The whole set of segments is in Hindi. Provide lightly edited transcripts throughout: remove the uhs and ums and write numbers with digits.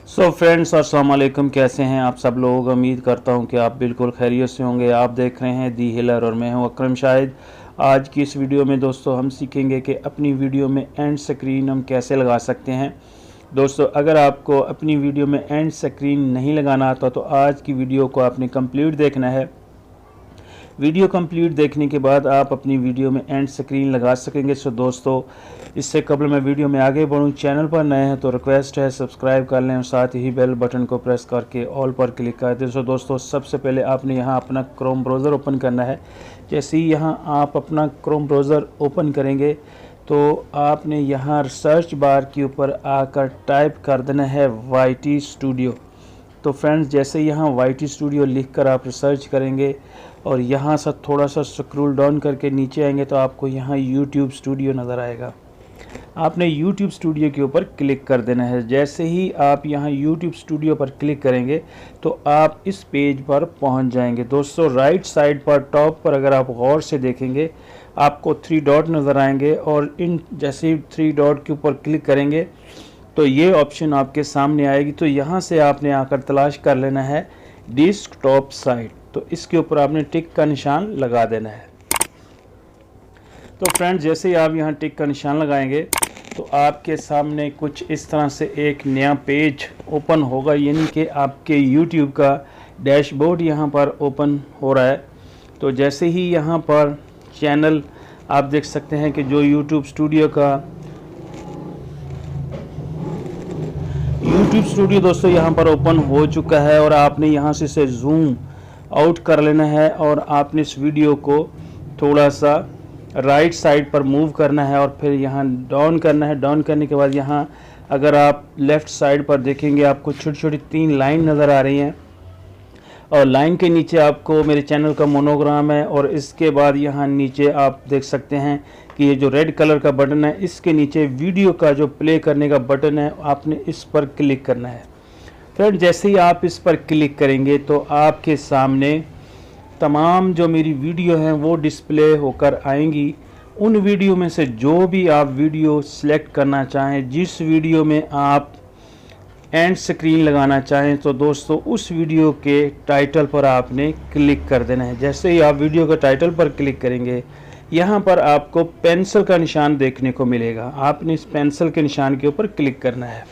सो फ्रेंड्स अस्सलाम वालेकुम, कैसे हैं आप सब लोग। उम्मीद करता हूं कि आप बिल्कुल खैरियत से होंगे। आप देख रहे हैं दी हिलर और मैं हूं अकरम शाहिद। आज की इस वीडियो में दोस्तों हम सीखेंगे कि अपनी वीडियो में एंड स्क्रीन हम कैसे लगा सकते हैं। दोस्तों अगर आपको अपनी वीडियो में एंड स्क्रीन नहीं लगाना आता तो आज की वीडियो को आपने कंप्लीट देखना है। वीडियो कंप्लीट देखने के बाद आप अपनी वीडियो में एंड स्क्रीन लगा सकेंगे। सो दोस्तों इससे कबल मैं वीडियो में आगे बढ़ूं, चैनल पर नए हैं तो रिक्वेस्ट है सब्सक्राइब कर लें और साथ ही बेल बटन को प्रेस करके ऑल पर क्लिक कर दें। सो दोस्तों सबसे पहले आपने यहां अपना क्रोम ब्राउज़र ओपन करना है। जैसे ही यहां आप अपना क्रोम ब्राउज़र ओपन करेंगे तो आपने यहाँ सर्च बार के ऊपर आकर टाइप कर देना है YT स्टूडियो। तो फ्रेंड्स जैसे यहाँ YT स्टूडियो लिखकर आप सर्च करेंगे और यहाँ से थोड़ा सा स्क्रॉल डाउन करके नीचे आएंगे तो आपको यहाँ YouTube स्टूडियो नज़र आएगा। आपने YouTube स्टूडियो के ऊपर क्लिक कर देना है। जैसे ही आप यहाँ YouTube स्टूडियो पर क्लिक करेंगे तो आप इस पेज पर पहुँच जाएंगे। दोस्तों राइट साइड पर टॉप पर अगर आप गौर से देखेंगे आपको 3 डॉट नज़र आएंगे और इन जैसे ही 3 डॉट के ऊपर क्लिक करेंगे तो ये ऑप्शन आपके सामने आएगी। तो यहाँ से आपने आकर तलाश कर लेना है डेस्कटॉप साइट। तो इसके ऊपर आपने टिक का निशान लगा देना है। तो फ्रेंड्स जैसे ही आप यहाँ टिक का निशान लगाएंगे तो आपके सामने कुछ इस तरह से एक नया पेज ओपन होगा, यानी कि आपके YouTube का डैशबोर्ड यहाँ पर ओपन हो रहा है। तो जैसे ही यहाँ पर चैनल आप देख सकते हैं कि जो YouTube स्टूडियो दोस्तों यहाँ पर ओपन हो चुका है और आपने यहाँ से इसे जूम आउट कर लेना है और आपने इस वीडियो को थोड़ा सा राइट साइड पर मूव करना है और फिर यहाँ डाउन करना है। डाउन करने के बाद यहाँ अगर आप लेफ़्ट साइड पर देखेंगे आपको छोटी छोटी 3 लाइन नज़र आ रही हैं और लाइन के नीचे आपको मेरे चैनल का मोनोग्राम है और इसके बाद यहाँ नीचे आप देख सकते हैं कि ये जो रेड कलर का बटन है इसके नीचे वीडियो का जो प्ले करने का बटन है आपने इस पर क्लिक करना है। फ्रेंड जैसे ही आप इस पर क्लिक करेंगे तो आपके सामने तमाम जो मेरी वीडियो हैं वो डिस्प्ले होकर आएंगी। उन वीडियो में से जो भी आप वीडियो सिलेक्ट करना चाहें, जिस वीडियो में आप एंड स्क्रीन लगाना चाहें तो दोस्तों उस वीडियो के टाइटल पर आपने क्लिक कर देना है। जैसे ही आप वीडियो के टाइटल पर क्लिक करेंगे यहाँ पर आपको पेंसिल का निशान देखने को मिलेगा। आपने इस पेंसिल के निशान के ऊपर क्लिक करना है।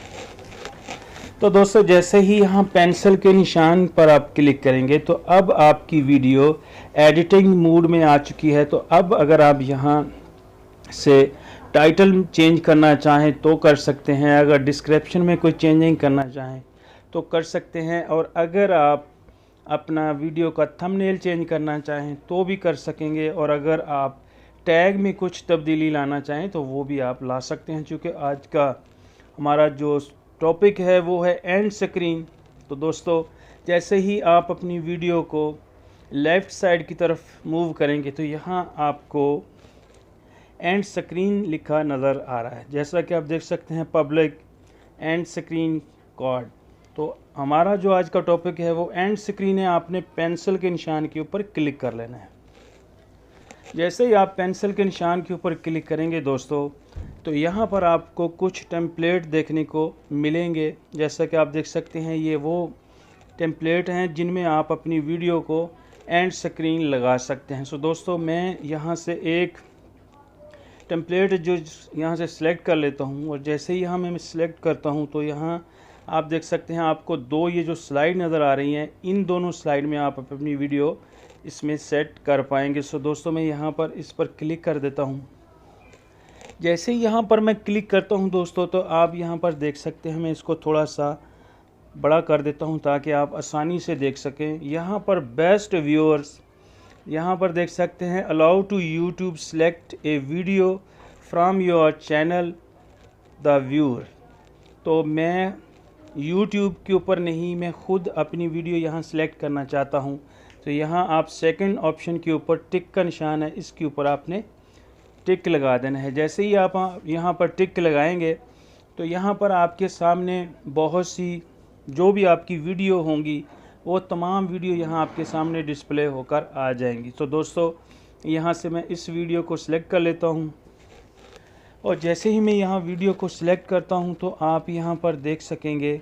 तो दोस्तों जैसे ही यहाँ पेंसिल के निशान पर आप क्लिक करेंगे तो अब आपकी वीडियो एडिटिंग मोड में आ चुकी है। तो अब अगर आप यहाँ से टाइटल चेंज करना चाहें तो कर सकते हैं, अगर डिस्क्रिप्शन में कोई चेंजिंग करना चाहें तो कर सकते हैं, और अगर आप अपना वीडियो का थंबनेल चेंज करना चाहें तो भी कर सकेंगे, और अगर आप टैग में कुछ तब्दीली लाना चाहें तो वो भी आप ला सकते हैं। चूँकि आज का हमारा जो टॉपिक है वो है एंड स्क्रीन। तो दोस्तों जैसे ही आप अपनी वीडियो को लेफ़्ट साइड की तरफ मूव करेंगे तो यहाँ आपको एंड स्क्रीन लिखा नज़र आ रहा है। जैसा कि आप देख सकते हैं पब्लिक एंड स्क्रीन कार्ड। तो हमारा जो आज का टॉपिक है वो एंड स्क्रीन है। आपने पेंसिल के निशान के ऊपर क्लिक कर लेना है। जैसे ही आप पेंसिल के निशान के ऊपर क्लिक करेंगे दोस्तों तो यहाँ पर आपको कुछ टेम्पलेट देखने को मिलेंगे। जैसा कि आप देख सकते हैं ये वो टेम्पलेट हैं जिनमें आप अपनी वीडियो को एंड स्क्रीन लगा सकते हैं। सो दोस्तों मैं यहाँ से एक टेम्पलेट जो यहाँ से सिलेक्ट कर लेता हूँ और जैसे ही यहाँ मैं सिलेक्ट करता हूँ तो यहाँ आप देख सकते हैं आपको 2 ये जो स्लाइड नज़र आ रही हैं, इन दोनों स्लाइड में आप अपनी वीडियो इसमें सेट कर पाएंगे। सो दोस्तों मैं यहाँ पर इस पर क्लिक कर देता हूँ। जैसे ही यहाँ पर मैं क्लिक करता हूँ दोस्तों तो आप यहाँ पर देख सकते हैं, मैं इसको थोड़ा सा बड़ा कर देता हूँ ताकि आप आसानी से देख सकें। यहाँ पर बेस्ट व्यूअर्स यहाँ पर देख सकते हैं, allow to YouTube select a video from your channel the viewer. तो मैं YouTube के ऊपर नहीं, मैं ख़ुद अपनी वीडियो यहाँ सेलेक्ट करना चाहता हूँ। तो यहाँ आप सेकंड ऑप्शन के ऊपर टिक का निशान है, इसके ऊपर आपने टिक लगा देना है। जैसे ही आप यहाँ पर टिक लगाएंगे तो यहाँ पर आपके सामने बहुत सी जो भी आपकी वीडियो होंगी वो तमाम वीडियो यहाँ आपके सामने डिस्प्ले होकर आ जाएंगी। तो दोस्तों यहाँ से मैं इस वीडियो को सिलेक्ट कर लेता हूँ और जैसे ही मैं यहाँ वीडियो को सिलेक्ट करता हूँ तो आप यहाँ पर देख सकेंगे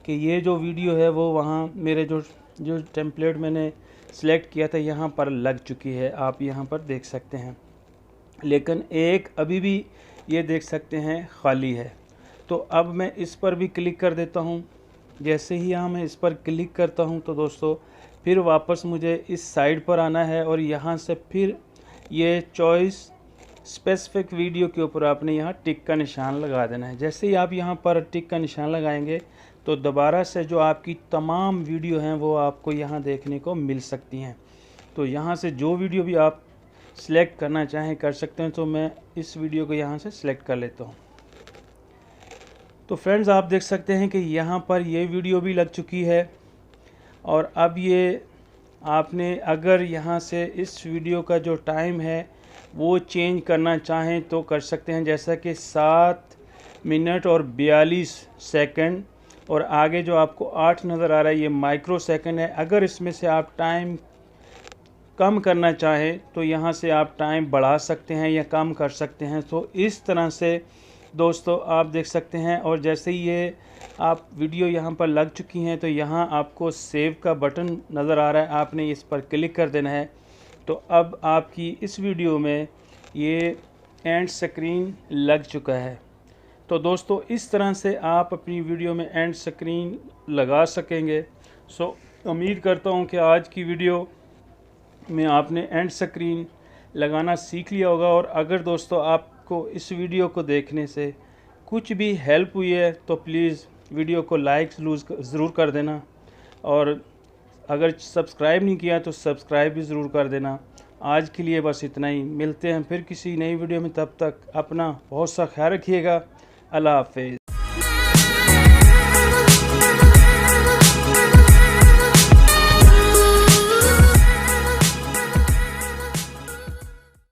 कि ये जो वीडियो है वो वहाँ मेरे जो टेम्पलेट मैंने सिलेक्ट किया था यहाँ पर लग चुकी है, आप यहाँ पर देख सकते हैं। लेकिन एक अभी भी ये देख सकते हैं खाली है। तो अब मैं इस पर भी क्लिक कर देता हूँ। जैसे ही यहाँ मैं इस पर क्लिक करता हूँ तो दोस्तों फिर वापस मुझे इस साइड पर आना है और यहाँ से फिर ये चॉइस स्पेसिफिक वीडियो के ऊपर आपने यहाँ टिक का निशान लगा देना है। जैसे ही आप यहाँ पर टिक का निशान लगाएंगे तो दोबारा से जो आपकी तमाम वीडियो हैं वो आपको यहाँ देखने को मिल सकती हैं। तो यहाँ से जो वीडियो भी आप सिलेक्ट करना चाहें कर सकते हैं। तो मैं इस वीडियो को यहाँ से सिलेक्ट कर लेता हूँ। तो फ्रेंड्स आप देख सकते हैं कि यहाँ पर ये वीडियो भी लग चुकी है। और अब ये आपने अगर यहाँ से इस वीडियो का जो टाइम है वो चेंज करना चाहें तो कर सकते हैं। जैसा कि 7 मिनट और 42 सेकंड और आगे जो आपको 8 नज़र आ रहा है ये माइक्रो सेकंड है। अगर इसमें से आप टाइम कम करना चाहें तो यहाँ से आप टाइम बढ़ा सकते हैं या कम कर सकते हैं। तो इस तरह से दोस्तों आप देख सकते हैं। और जैसे ही ये आप वीडियो यहाँ पर लग चुकी हैं तो यहाँ आपको सेव का बटन नज़र आ रहा है, आपने इस पर क्लिक कर देना है। तो अब आपकी इस वीडियो में ये एंड स्क्रीन लग चुका है। तो दोस्तों इस तरह से आप अपनी वीडियो में एंड स्क्रीन लगा सकेंगे। सो उम्मीद करता हूँ कि आज की वीडियो में आपने एंड स्क्रीन लगाना सीख लिया होगा। और अगर दोस्तों आपको इस वीडियो को देखने से कुछ भी हेल्प हुई है तो प्लीज़ वीडियो को लाइक ज़रूर कर देना। और अगर सब्सक्राइब नहीं किया तो सब्सक्राइब भी ज़रूर कर देना। आज के लिए बस इतना ही, मिलते हैं फिर किसी नई वीडियो में। तब तक अपना बहुत सा ख्याल रखिएगा। अल्लाह हाफ़िज़।